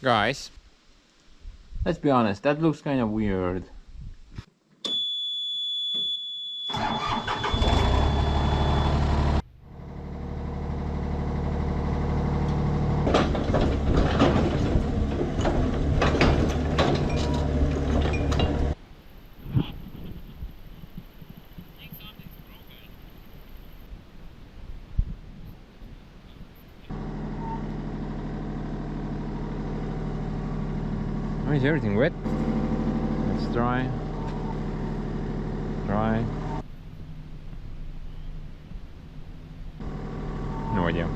Guys, let's be honest, that looks kind of weird. Why is everything wet? Let's dry. Dry. No idea.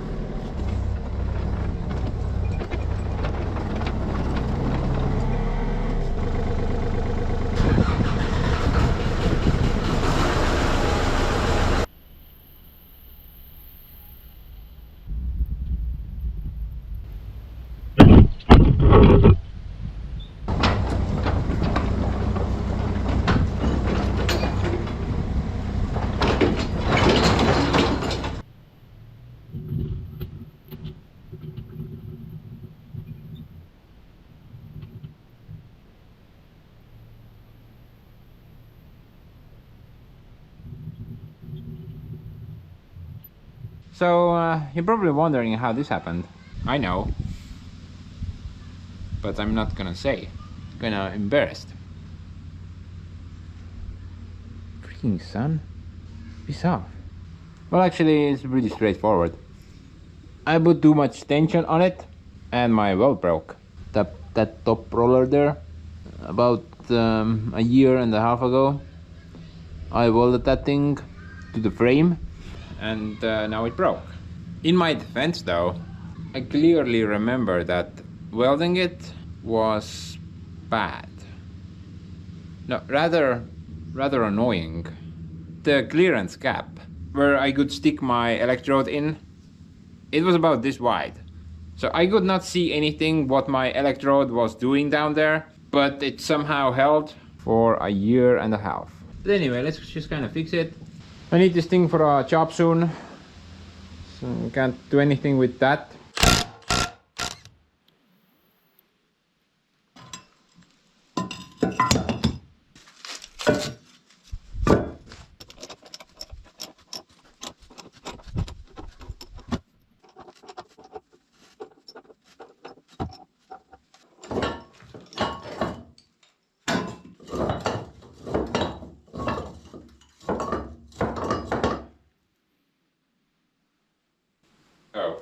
So, you're probably wondering how this happened. I know. But I'm not gonna say. Kinda embarrassed. Freaking sun. Piss off. Well, actually, it's pretty straightforward. I put too much tension on it, and my weld broke. That top roller there, about a year and a half ago, I welded that thing to the frame, and now it broke. In my defense, though, I clearly remember that welding it was bad. No, rather annoying. The clearance gap where I could stick my electrode in, it was about this wide. So I could not see anything what my electrode was doing down there, but it somehow held for a year and a half. But anyway, let's just kind of fix it. I need this thing for a job soon, so I can't do anything with that. Oh.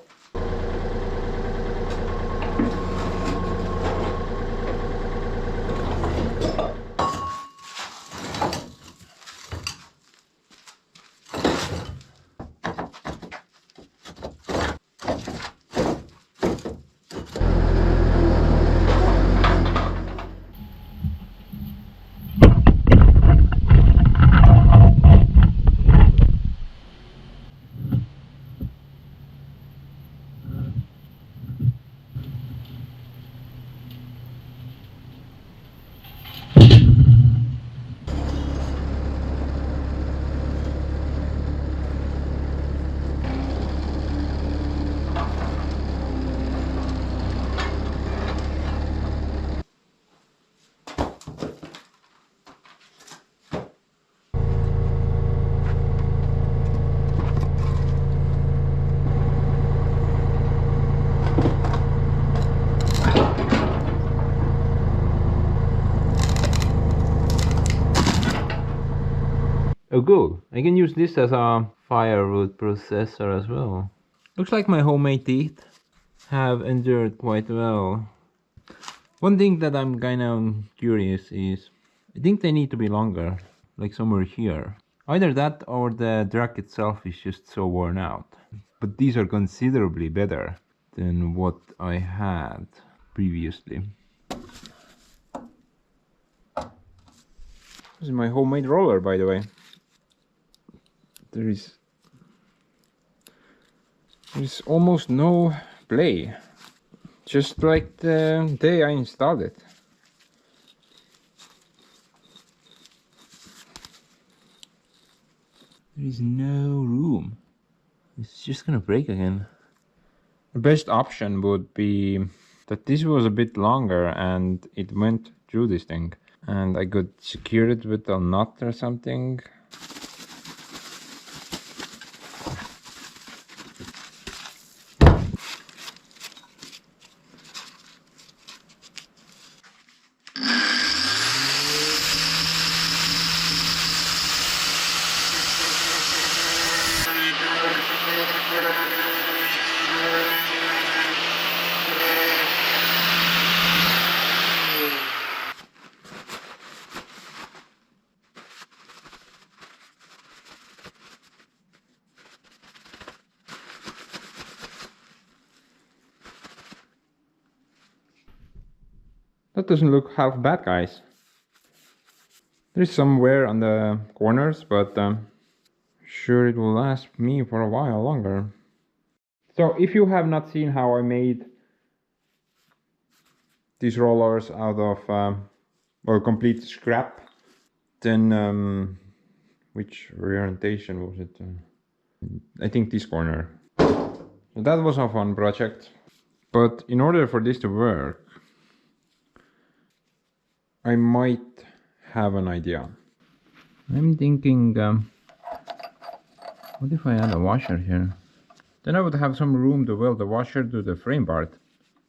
Oh cool, I can use this as a firewood processor as well. Looks like my homemade teeth have endured quite well. One thing that I'm kind of curious is, I think they need to be longer, like somewhere here. Either that or the track itself is just so worn out. But these are considerably better than what I had previously. This is my homemade roller, by the way. There's almost no play, just like the day I installed it. There is no room. It's just gonna break again. The best option would be that this was a bit longer and it went through this thing. And I could secure it with a nut or something. That doesn't look half bad, guys. There's some wear on the corners, but sure it will last me for a while longer. So if you have not seen how I made these rollers out of well, complete scrap, then which orientation was it? I think this corner. So that was a fun project. But in order for this to work, I might have an idea. I'm thinking, what if I add a washer here? Then I would have some room to weld the washer to the frame part.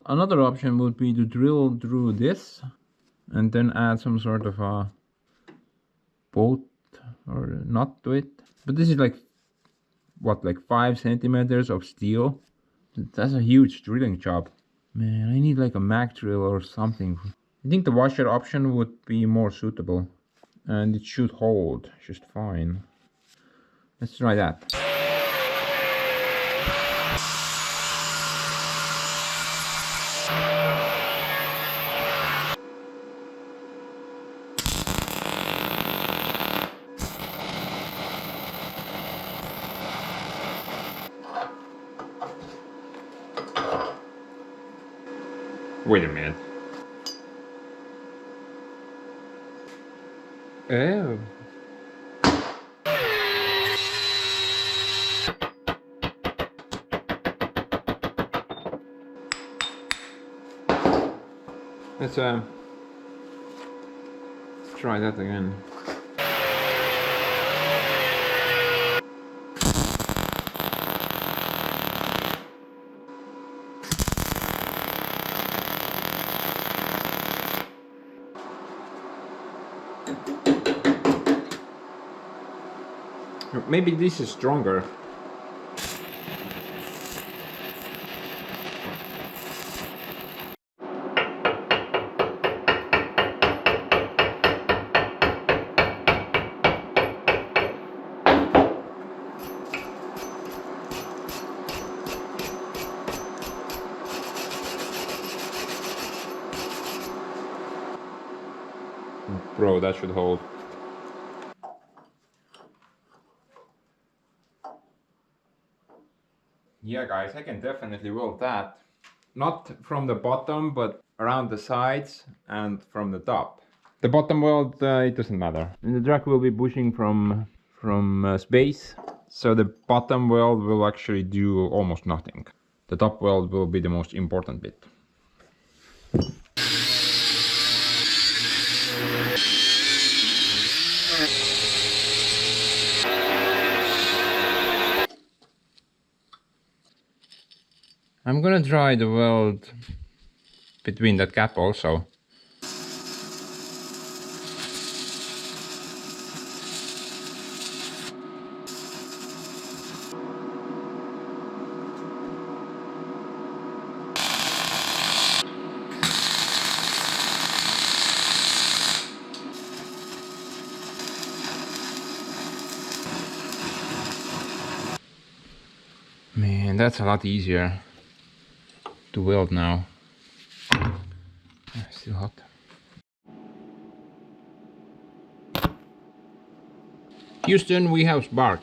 Another option would be to drill through this and then add some sort of a bolt or nut to it. But this is like, what, like 5 centimeters of steel? That's a huge drilling job. Man, I need like a Mac drill or something. I think the washer option would be more suitable. And it should hold just fine. Let's try that. Wait a minute. Oh. Let's try that again. Maybe this is stronger. Bro, that should hold. Yeah guys, I can definitely weld that. Not from the bottom, but around the sides and from the top. The bottom weld, it doesn't matter. And the truck will be pushing from space, so the bottom weld will actually do almost nothing. The top weld will be the most important bit. I'm gonna try the weld between that gap also. Man, that's a lot easier to weld now. Still hot. Houston, we have spark.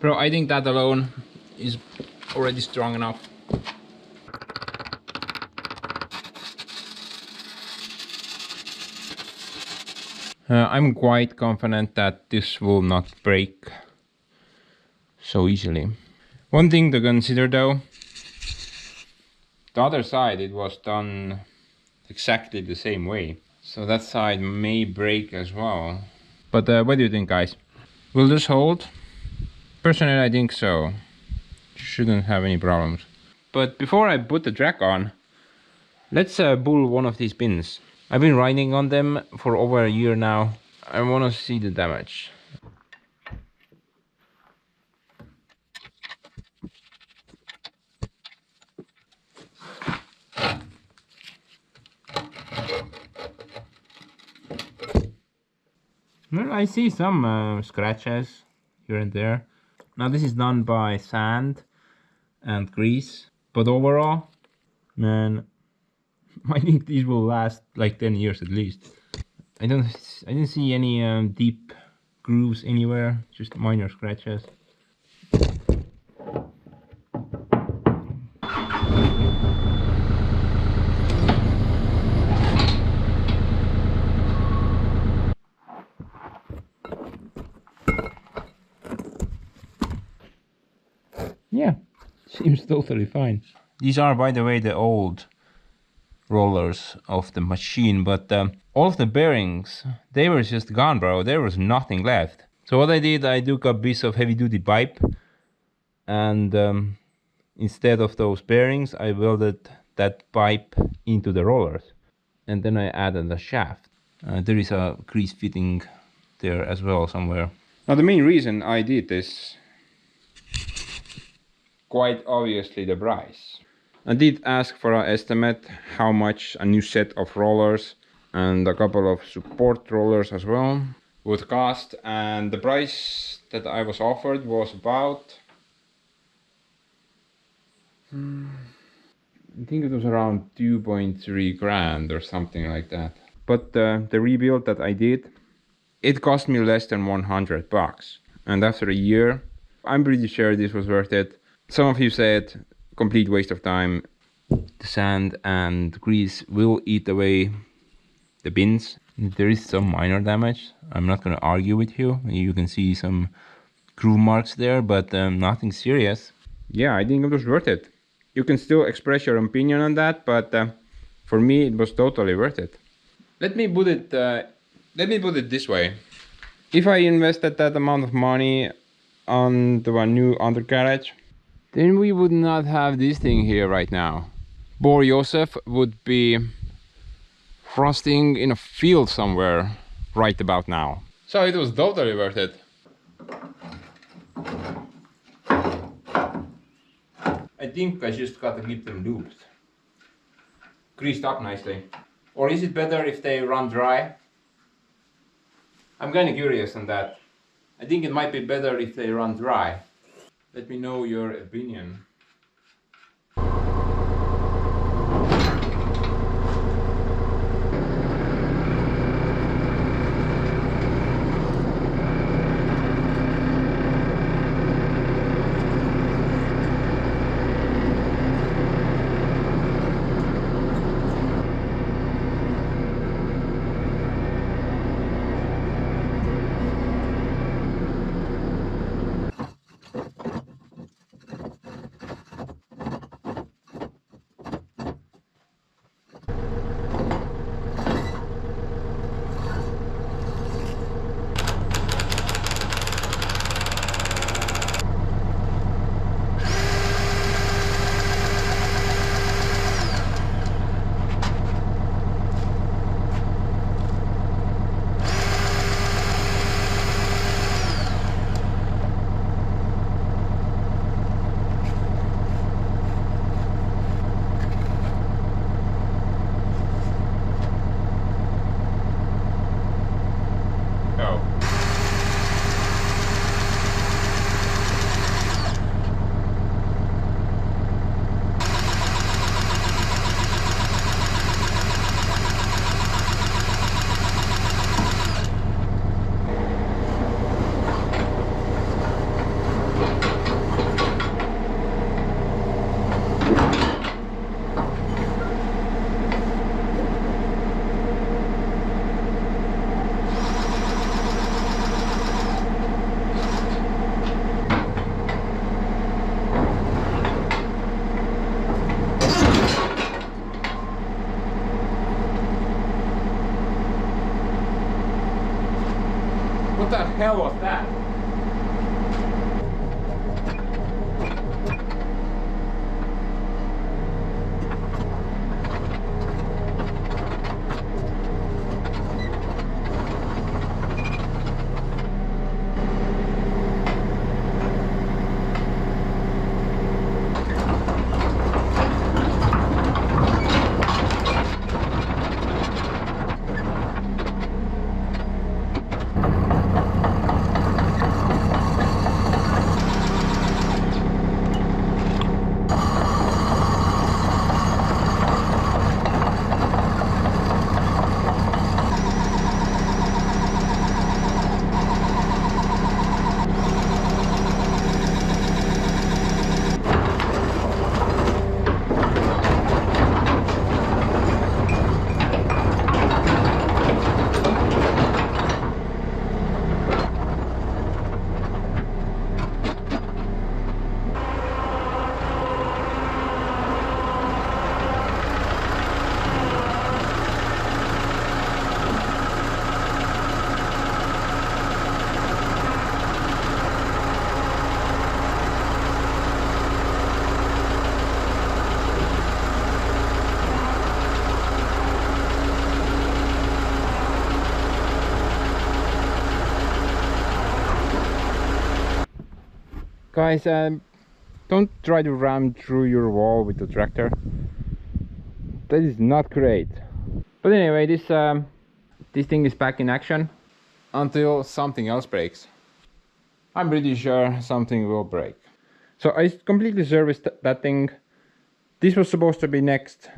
Bro, I think that alone is already strong enough. I'm quite confident that this will not break so easily. One thing to consider though, the other side it was done exactly the same way. So that side may break as well. But what do you think, guys? Will this hold? Personally, I think so. Shouldn't have any problems. But before I put the track on, let's bull one of these bins. I've been riding on them for over a year now. I want to see the damage. Well, I see some scratches here and there. Now this is done by sand and grease, but overall, man, I think these will last like 10 years at least. I didn't see any deep grooves anywhere, just minor scratches. Yeah, seems totally fine. These are, by the way, the old rollers of the machine, but all of the bearings, they were just gone, bro. There was nothing left. So what I did, I took a piece of heavy duty pipe and instead of those bearings, I welded that pipe into the rollers. And then I added a shaft. There is a grease fitting there as well somewhere. Now the main reason I did this, quite obviously the price. I did ask for an estimate how much a new set of rollers and a couple of support rollers as well would cost, and the price that I was offered was about I think it was around 2.3 grand or something like that. But the rebuild that I did, it cost me less than 100 bucks, and after a year I'm pretty sure this was worth it. Some of you said complete waste of time. The sand and grease will eat away the bins. There is some minor damage. I'm not going to argue with you. You can see some groove marks there, but nothing serious. Yeah, I think it was worth it. You can still express your opinion on that, but for me it was totally worth it. Let me put it this way. If I invested that amount of money onto a new undercarriage, then we would not have this thing here right now. Bor Josef would be frosting in a field somewhere right about now. So it was totally worth it. I think I just gotta keep them looped. Greased up nicely. Or is it better if they run dry? I'm kinda curious on that. I think it might be better if they run dry. Let me know your opinion. hell was that? Guys, don't try to ram through your wall with the tractor. That is not great. But anyway, this thing is back in action until something else breaks. I'm pretty sure something will break. So I completely serviced that thing. This was supposed to be next,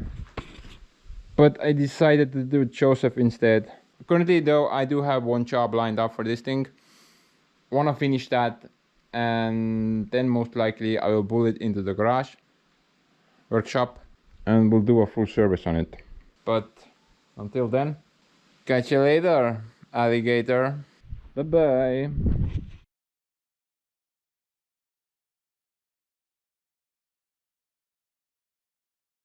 but I decided to do Joseph instead. Currently though, I do have one job lined up for this thing. Wanna finish that, and then most likely I will pull it into the garage workshop and we'll do a full service on it. But until then, catch you later, alligator. Bye bye.